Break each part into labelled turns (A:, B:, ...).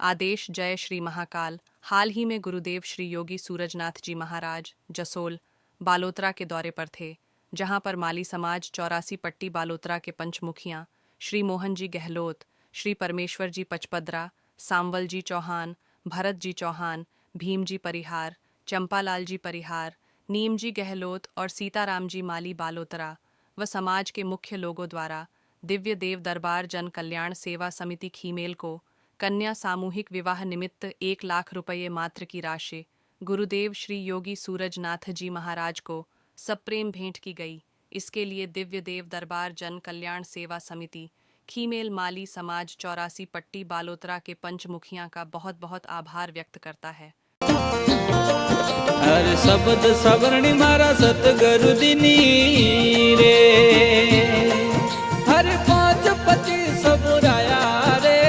A: आदेश जय श्री महाकाल। हाल ही में गुरुदेव श्री योगी सूरजनाथ जी महाराज जसोल बालोतरा के दौरे पर थे, जहां पर माली समाज 84 पट्टी बालोतरा के पंचमुखियां श्री मोहन जी गहलोत, श्री परमेश्वर जी पचपदरा, सांवल जी चौहान, भरत जी चौहान, भीम जी परिहार, चंपालाल जी परिहार, नीम जी गहलोत और सीताराम जी माली बालोतरा व समाज के मुख्य लोगों द्वारा दिव्य देव दरबार जन कल्याण सेवा समिति खीमेल को कन्या सामूहिक विवाह निमित्त 1 लाख रुपये मात्र की राशि गुरुदेव श्री योगी सूरजनाथ जी महाराज को सप्रेम भेंट की गई। इसके लिए दिव्य देव दरबार जन कल्याण सेवा समिति खीमेल माली समाज 84 पट्टी बालोतरा के पंचमुखियां का बहुत बहुत आभार व्यक्त करता है।
B: हर शब्द सवर्णी मारा सतगुरु दीनी रे, हर 5 पति सबुराया रे,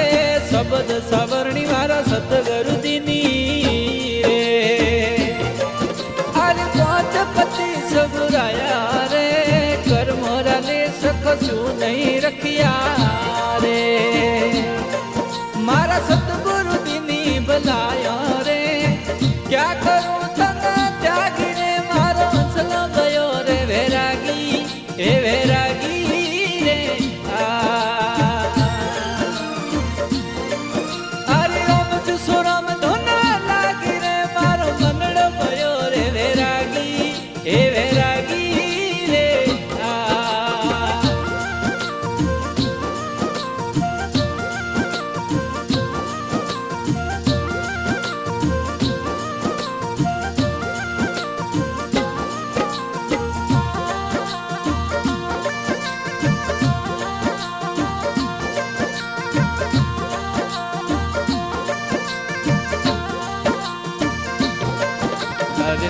B: शब्द सवर्णी मारा सतगुरु दीनी रे, हर 5 पति सबुराया रे, कर मोरा ले सकसू नहीं रखिया रे, मारा सतगुरु दीनी बुलाया रे, क्या करूं तने त्यागी रे, मारो हंसलो गयो रे वैरागी, ए वैरागी रे हरि राम जसो राम धुना लागी रे, मारो मनड़ो गयो रे वैरागी, ए वैरागी रे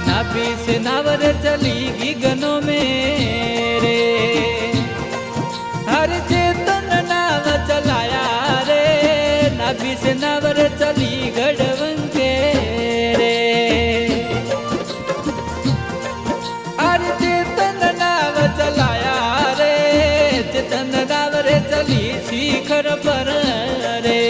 B: नाभि से नावर चली गगनों में रे, हर चेतन नाव चलाया रे, नाभि से नावर चली गढ़वंके रे, हर चेतन नाव चलाया रे, चेतन नावर चली शिखर पर रे,